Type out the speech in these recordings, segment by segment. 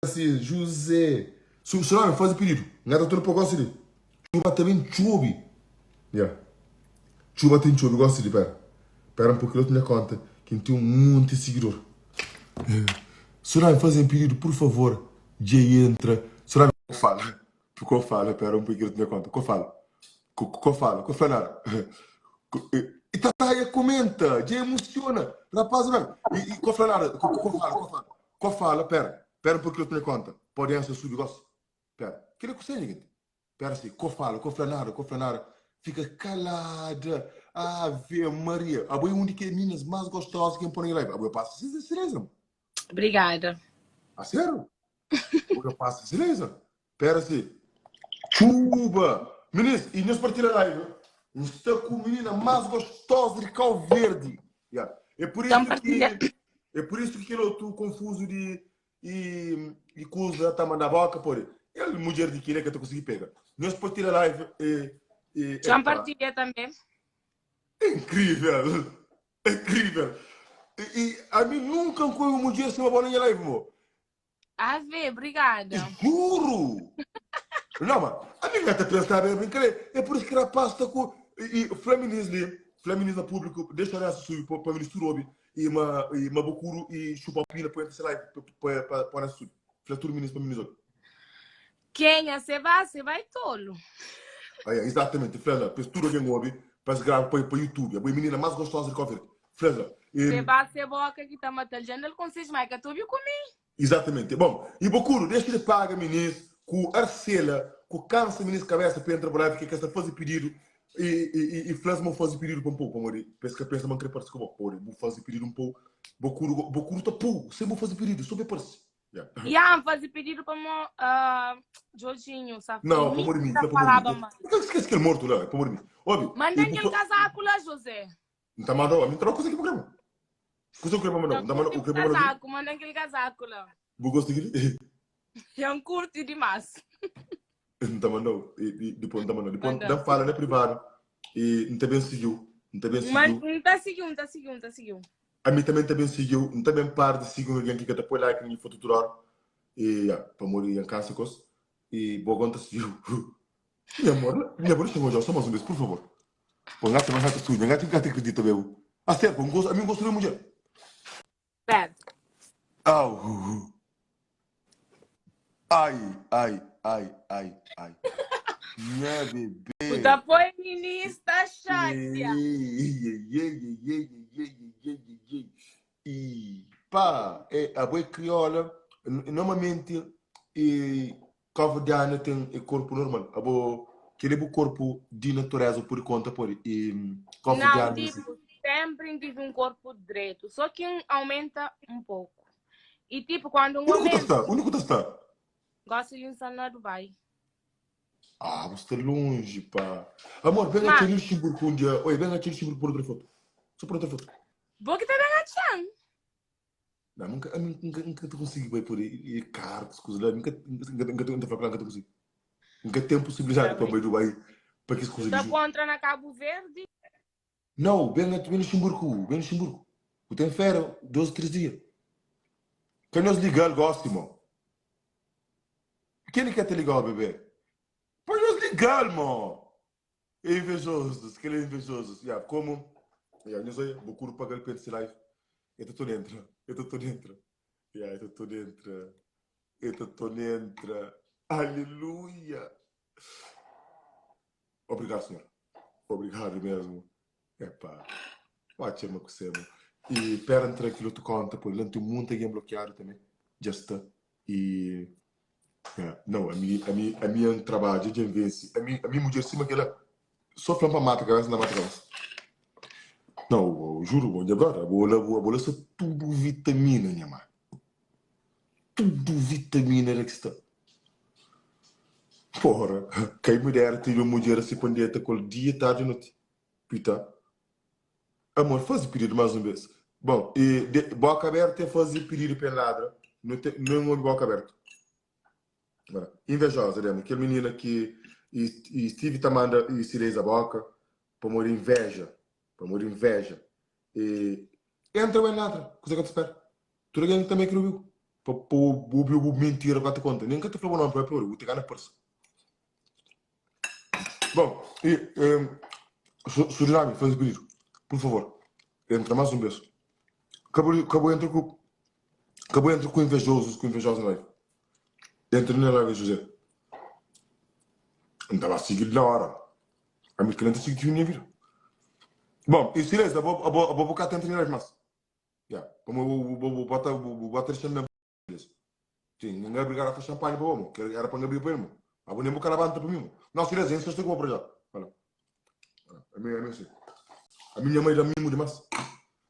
assim, José. Se não, faz o pedido. Nada tudo para gosto de. Chuba também chove. Yeah. Chuba tem chove, gosto de, pera. Pera um pouquinho, eu te minha conta. Que tem um monte de seguidor. Se não, fazem pedido, por favor. Jay entra. Se não, fala. Porque eu falo, pera um pouquinho, eu te minha conta. Que eu falo. Que eu falo, que eu falo nada. E Tataia comenta, Jay emociona. Rapaz, velho. E que eu falo nada. Que eu falo. Que eu falo, pera. Pera um pouquinho, eu te minha conta. Pode answer subir, gosto. Pera. Queria que você, gente. Pera assim, que eu falo nada. Fica calada. Ave Maria. A boi um de que meninas mais gostosas que põe em live. A boi passa silêncio. Obrigada. A sério? Eu passo silêncio. Pera assim. Chuba. Meninas, e nós partilha live. Está com a menina mais gostosa de Cabo Verde. Yeah. É por isso que eu estou confuso e coisa tá mandando a boca por ele mulher de que tu consegui pegar. Nós partilha live Já partilhei também. é incrível. É incrível. E a mim nunca foi uma mulher sem uma bola em live, mo. Ave, obrigada. Juro. Não, mas a mim até pensar bem, é por isso que rapaz está com e feminismo público, deixa eu assistir para o ministro Robi e uma bocuro e chupa pila para essa live para assistir. Flatura ministro para ministro. Quem é? Você vai tolo. Exatamente, Flávia, postura de Robi para gravar para o YouTube. A menina mais gostosa de cover. Flávia. Você vai ser boca que está matando. Já não consegue mais que tu viu comigo. Exatamente. Bom, e bocuro, deixa de pagar ministro com Arcela, com câncer ministro cabeça para entrar para porque esta fazer pedido e Flasma fazer pedido para um pouco, amor. Pensa man querer participar, vou fazer pedido um pouco. Bocuro tá pô, sempre vou fazer pedido, só bem parece. E a fazer pedido para o Jorginho, sabe? Não, para morrer mim, não para morrer mim. Esquece que ele morto lá, para morrer mim. Óbvio. Manda aquele casaco lá, José. Não tá mandando, me troca aqui para programa. Coisa que eu quero mandar, não o que casaco, manda aquele casaco lá. Vou gostar dele. É um curto demais. Não tá mandando, e depois não tá mandando. Depois não fala, né, privado. E não também seguiu. Mas não tá seguindo. A mim também seguiu. Não também para de seguir alguém que quer apoiar like em foto turar. E, para morrer em câncer, e boa conta seguiu. Minha amor, chegou já, só mais um vez, por favor. Põe gato, mas gato sujo, gato acredita, meu. A sério, a mim gosto de mulher. Pera. Au. Ai. Minha bebê. O apoio ministra chateada. E pá, a boi crioula, normalmente, Cabo de Ana tem corpo normal. Aquele é o corpo de natureza por conta, por Cabo de Ana. Tipo, sempre tive um corpo direito, só que aumenta um pouco. E tipo, quando um aumenta... Onde está? Gosto de estar na Dubai. Ah, você está longe, pá. Amor, vem aqui no Luxemburgo um dia. Oi, vem aqui no Luxemburgo por outra foto. Só por outra foto. Vou que te venha chão. Não, nunca te consigo ir por aí. Caro, escusa lá. Nunca consigo. Nunca tem possibilidade para ir para Dubai. Para que escusa de contra na Cabo Verde? Não, vem no Luxemburgo. Vem no Luxemburgo. O tem férias, 12, 3 dias. Quem nos ligar, gosta, irmão. Quem quer te ligar, bebê? Pode nos ligar, irmão. É invejoso, que ele é invejoso. Como? Não sei, vou curto pagar o pente live. Eu estou dentro. Eu estou dentro. Aleluia. Obrigado, senhor. Obrigado mesmo. Epá. Pode chamar com você, mano. E para tranquilo, tu conta, pô. Ele tem muito alguém bloqueado também. Já está. E... não, a minha trabalho de vence. A minha mulher cima que ela só flama mata cabeça na mata cabeça. Não, eu juro, bom, agora, a bola é tudo vitamina, minha mãe. Tudo vitamina era que está. Porra, quem me dera ter uma mulher assim pendente com dia, tarde e noite. Pita. Amor, faz o pedido mais uma vez. Bom, e boca aberta é fazer pedido para ladra. Não é um boca aberta. Invejosa, né? Aquela menina que Steve Tamanda e Cireza boca para morrer inveja. E entra bem nada. Coisa que eu te espero. Tu alguém também que não viu. Para mentira que te conta. Nem que te falou não, para o te gana persa. Bom, e Suriname, faz o pedido. Por favor, entra mais um beijo. Acabou entre com invejosos, na live. Entra na live, José. Não estava a seguir na hora. A minha cliente seguiu a minha vida. Bom, e silêncio, eu vou botar dentro na live, mas. Já, vou botar este mesmo. Sim, ninguém brigar a fazer champanhe para o homem, que era para abrir para ele. A boa nem boca na banda para mim. Não, silêncio, isso estou com para já. Olha. A minha mãe já me demais.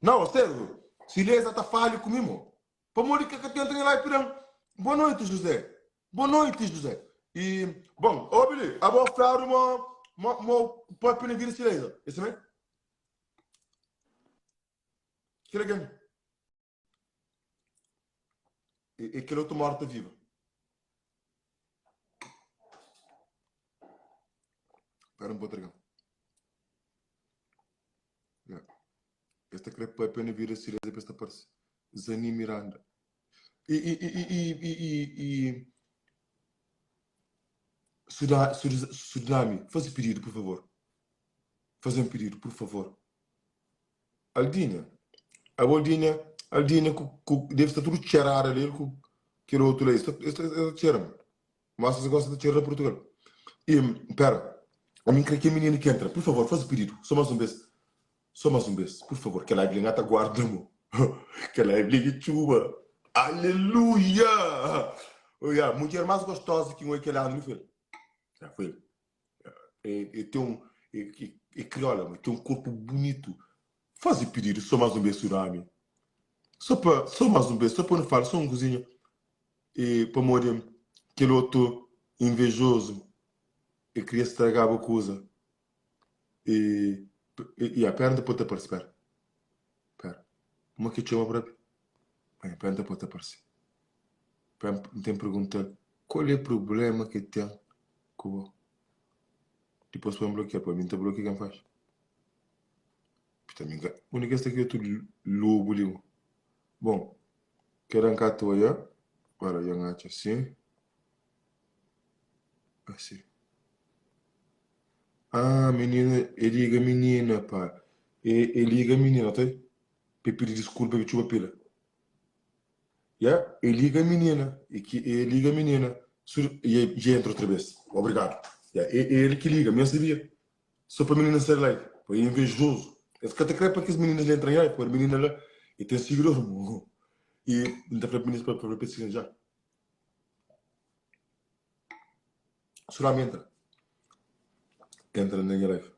Não, sério. Silêncio, está falho comigo. Para morrer que eu tenho lá e pirão. Boa noite, José. Boa noite, José. E, bom, ó, Billy, a boa fraude, pode pedir vir silêncio. Esse mesmo? Que legal. E que outro morto viva. Espera um pouco, esta crepe pode pedir vir silêncio para esta parte. Zani Miranda. Sudami, faz um pedido, por favor. Faz um pedido, por favor. Aldinha, a Aldinha deve estar tudo cheirar ali, que era outro lei. Está cheirando. Mas você gosta de cheirar Portugal. E, pera, a mim creio que é menina que entra. Por favor, faz um pedido. Só mais um beijo. Só mais um beijo, por favor. Que ela é ligada, guarda-me. Que ela é ligada, chuva. Aleluia! Olha, mulher mais gostosa que um é que ela não fez. Já foi. E tem e crioula, tem um corpo bonito. Faz pedido, só mais um beijo, Surami. Só mais um beijo, só para não falar, só um cozinha. E para morrer, aquele outro invejoso, e queria estragar a coisa. E a perna pode aparecer. Espera. Uma que te chama para mim. A perna pode aparecer. Tem pergunta, qual é o problema que tem com depois para bloquear, para mim está bloqueando quem faz. Também, a única coisa que eu estou lobo ali. Bom, quero arrancar a toalha. Para eu arrancar assim. Assim. Ah, menina, ele liga menina, pá. Ele liga menina, tá? Para pedir desculpa, eu chupa pila. Yeah? Ele liga menina. Ele liga menina. E já entra outra vez. Obrigado. Yeah? Ele que liga, me sabia. Só para a menina sair lá. Para invejoso. Esse que até creio para que as meninas lhe entrem aí. Para a menina lá. E tem seguidor. E não dá para a menina para pesquisar já. Surami entra. Entra na minha live.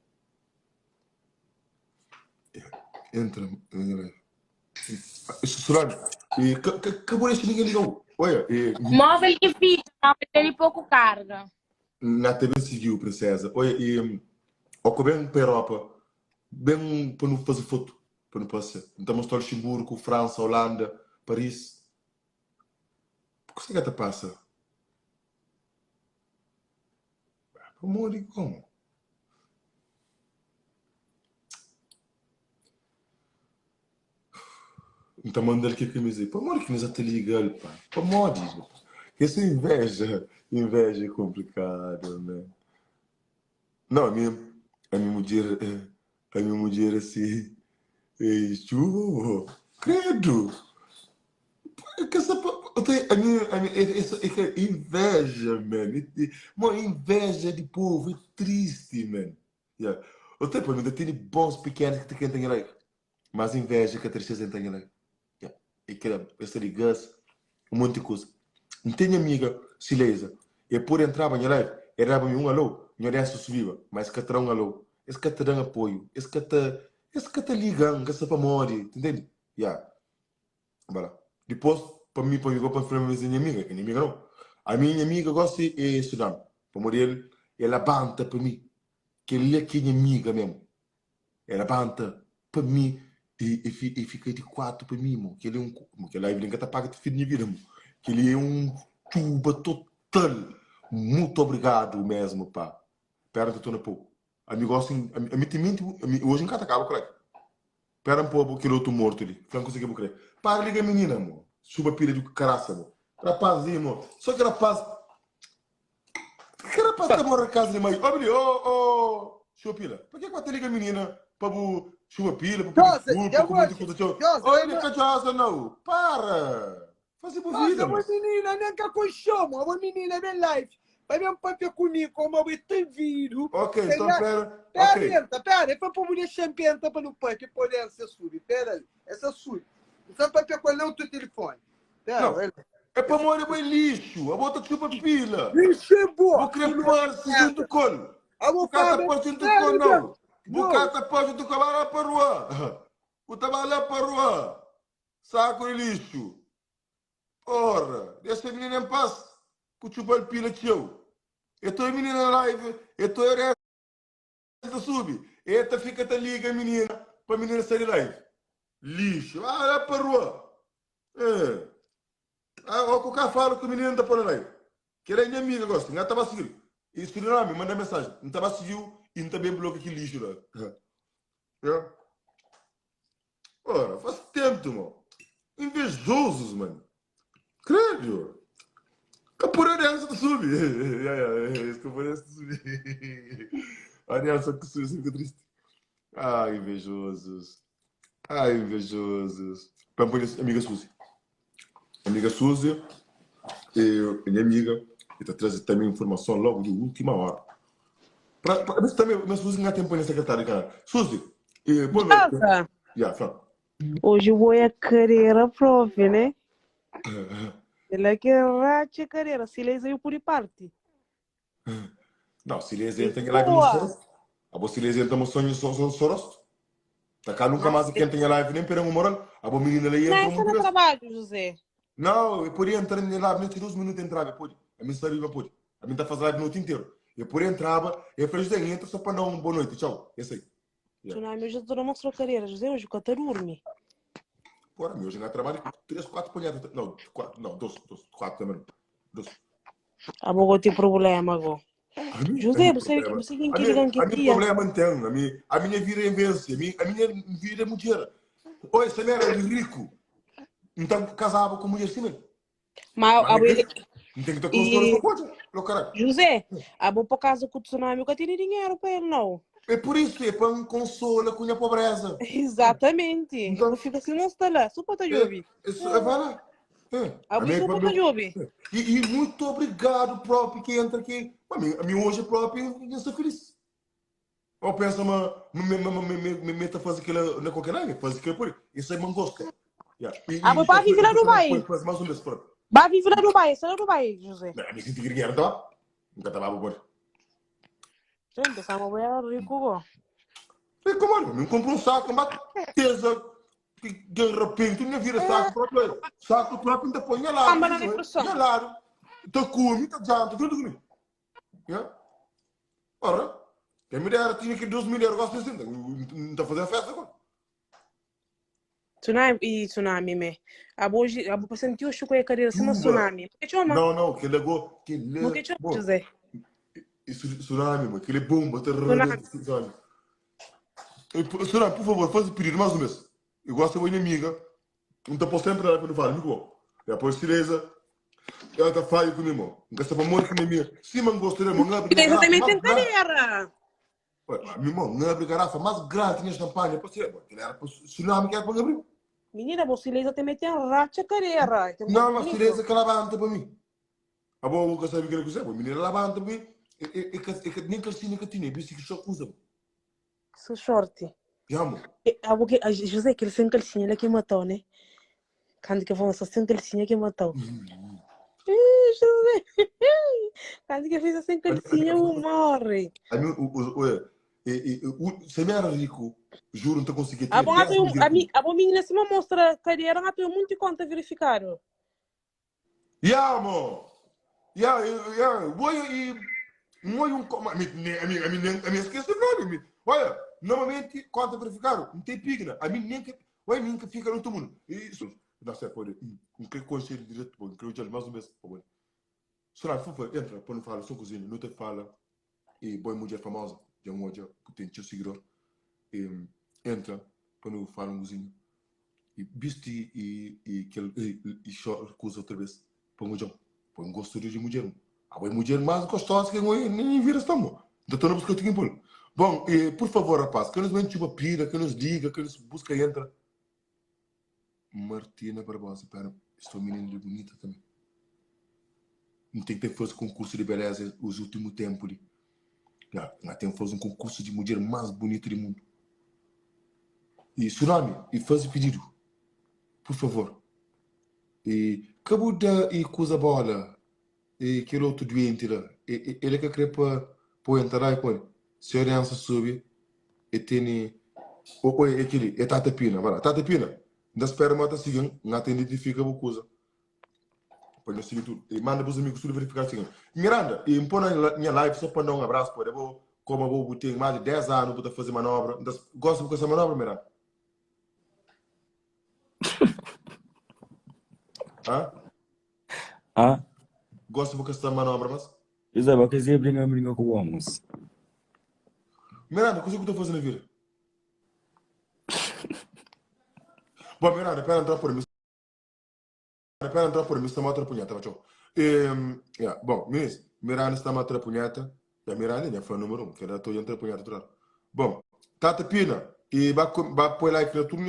Entra na minha live. Surami. E acabou este ninguém ligou. Olha. Móvel que fica, não tem pouco carga. Na TV seguiu, princesa. Olha, e ao que bem para a Europa, bem para não fazer foto, para não passar. Então, estou em Luxemburgo, França, Holanda, Paris. Por que você passa? Amor, de como? Então, manda ele que camisa. Para amor, que nos até ligar, pá. Para amor, que essa inveja é complicada, né? Não, a minha mulher assim, chuva, credo. Que essa, essa inveja, man. Uma inveja de povo, é triste, man. Yeah. O tempo ainda tem bons pequenos que te querem lá. Mas inveja que a tristeza tem lá. Yeah. E que essa ligasse, um monte de coisa. Não tenho amiga, silêncio. E por entrar na live, era para mim um alô, minha aliança subia, mas que terá um alô. Esse que te dá apoio, esse que te ligam, que essa para morrer, entende? Yeah. Voilà. Depois, para mim, para falar a minha amiga, que inimiga não. A minha amiga gosta de estudar. Para morrer, ela banta para mim. Que ele é que é minha amiga mesmo. Ela banta para mim e fica de quatro para mim, mo. Que ele é um... Que ele brinca, tá paga de filho de minha vida, mo. Que ele é um tuba total. Muito obrigado mesmo, pá. Pera, estou na pouco. Amigo, assim, a mim tem hoje em casa acaba, correto? Pera um pouco, aquele outro morto ali. Não consegui crer. Para, liga a menina, amor. chuva pilha de caraça, mo. Rapazinho, mo. Só que rapaz... Que rapaz tá morando na casa de mãe? Ó, menino, chuva pilha. Por que você liga a menina pra chuva pilha, pra pedir desculpa, pra comer de coisa tchau? Olha, ele cachaça, não. Para. Faz por vida, mano. Nossa, menina, nem que eu chamo. A menina é bem live. Vai mesmo para ver comigo, como eu te viro. Ok, então pera. Pera, foi para mulher champion para no pai, que pode ser sub. Pera aí, essa sub. Só para ver qual é o teu telefone. Pera, é para morrer bem lixo. A bota chupa pila. Lixo é boa. Vou crepar-se junto com ele. Bocata pode junto com ele, não. Bocata pode junto com ele para a rua. O trabalho para a rua. Saco de lixo. Ora, deixa a menina em paz. Que o chupa pila teu. Eu estou a menina na live. Eu estou a resta sub. Eita fica-te liga a menina. Para a menina sair live. Lixo. Vai para a rua. O que o cara fala que o menino está por aí. Que era minha amiga, gosta. Não estava a seguir. E se não me manda mensagem. Não estava a seguir e não também bloqueia aquele lixo lá. Ora, faz tempo, mano. Invejosos, mano. Credo. Capoeira do sub. Capoeira do sub. Aliança que sub, fica triste. Ai, invejosos. Ai, invejosos. Vamos amiga Suzy. Amiga Suzy. Minha amiga, e está trazendo também informação logo de última hora. Para ver também, mas Suzy não tem tempo na secretária, cara. Suzy, boa noite. Hoje eu vou a carreira, prof, né? Ele é que racha carreira, silêncio eu por parte. Não, silêncio tem live no Soros. A você silêncio tem sonho Soros. Tá cá nunca mais quem tem live nem perão moral. A boa menina ali entra muito. Não é trabalho, José. Não, eu podia entrar na live, nem 2 minutos entrava, pode. A minha sabe, pode. A minha tá fazendo live a noite inteira. Eu podia entrava, eu falei, José, entra só para dar uma boa noite, tchau. Esse aí. Tsunami, hoje eu não mostrou carreira, José, hoje eu quero dormir. Porra, meu, hoje eu trabalho 3, 4 punhadas. Não, 4, não, 2, 4 também. 2. Ah, vou ter problema agora. José, você tem que ligar aqui. A minha problema não tem. A minha vida é vence. A minha vida é mulher. Oi, essa mulher é rico. Então, casava com mulher assim mesmo. Mas não tem que ter consultório para pode. José, vou para casa com o Tsunami, eu tenho dinheiro para ele, não. É por isso, é para um consolo com a pobreza. Exatamente. Então, eu fico assim, não está lá, só para te ouvir. Vai lá. E muito obrigado, próprio, que entra aqui. A mim hoje, próprio, eu estou feliz. Eu penso, me meta fazer aquilo na qualquer área, fazer aquilo por isso. É uma gosto. Mas vai viver lá no Bahia. Mais um mês, próprio. Vai viver lá no Bahia, será no Bahia, José? Não, me senti que dinheiro, tá? Nunca estava a botar. Gente, essa mulher é rico, E como é? Me compro um saco, uma tesa, que repente, minha vira saco próprio. Saco próprio, ainda põe lá. Lá. Então, come, tá janta, tudo comigo. Ora, quem me dera, tinha que 2 mil euros, gosto disso, não está fazendo festa agora. Tsunami, me. Hoje, eu senti o chuco e a carreira, se não tsunami. Não, que legou, que legou. Que José? Tsunami, mano, que ele bomba, terror. Tsunami, por favor, faz o pedido mais um mês. Eu gosto da minha amiga, não está postando para ela quando fala, amigo bom. Depois, Teresa, ela está falha comigo, não está para morrer com a minha amiga. Se não gostaria, não abre garrafa. Teresa também tem carreira. Meu irmão, não abre garrafa mais grande nesta campanha. Ele era para o Tsunami que era para abrir. Menina, você Teresa também tem racha carreira. Não, mas Teresa que levanta para mim. A boa boca sabe o que ele quiser, a menina levanta para mim. Nem calcinha que tinha, isso que só usa. Sou short. Amo. José, que ele sem calcinha, ele que matou, né? Quando que vamos só sem calcinha que matou. José. Quando que fez sem calcinha, eu morre. Se me era rico, juro, não te consegui ter. A bom menina, se me mostra carreira, não tem muito conta verificar. Amo. A minha esquece o nome. Olha, normalmente, conta verificar, não tem pigna. A mim nem que. Olha, nem que fica no todo mundo. Isso. Não sei, pode. Não quero conselho direto, não quero já mais um mês. Será que for entra, para não falar, só cozinha, não te fala. E boa mulher famosa, de um outro, que tem teu seguidor. Entra, para não falar um cozinho. E visto e chora coisa outra vez. Põe o João. Põe um gosto de mulher. A mulher mais gostosa que eu nem vira estamos. Então não busca o que bom, por favor, rapaz, que nos mente uma pira, que nos diga, que nos busca e entra. Martina Barbosa, pera, estou menina bonita também. Não tem que ter feito concurso de beleza os últimos tempos. Não tem que fazer um concurso de mulher mais bonita do mundo. E Tsunami, e faz o pedido. Por favor. E acabou de coisa bola. E aquele outro doente lá. Ele que quer para entrar com ele. Se a criança sobe, e tem. Ou aquele, é Tata Pina. Tata Pina. Da espera mata seguinte, não tem identifica a coisa. Põe no seguinte, e manda para os amigos tudo verificar o seguinte. Miranda, e impõe na minha live só para dar um abraço para ele. Como eu vou ter mais de 10 anos para fazer manobra. Gosta de essa manobra, Miranda? Gosta de essa manobra, mas? Isa, vai querer brincar com o homens. Miranda, o que você está fazendo na vida? Bom, Miranda, espera entrar por mim. Espera entrar por mim, está mal atrapalhada, tchau. Bom, Miranda está mal atrapalhada. E a Miranda foi o número 1, que era todo atrapalhado. Bom, Tata Pina, e vai pôr lá que tudo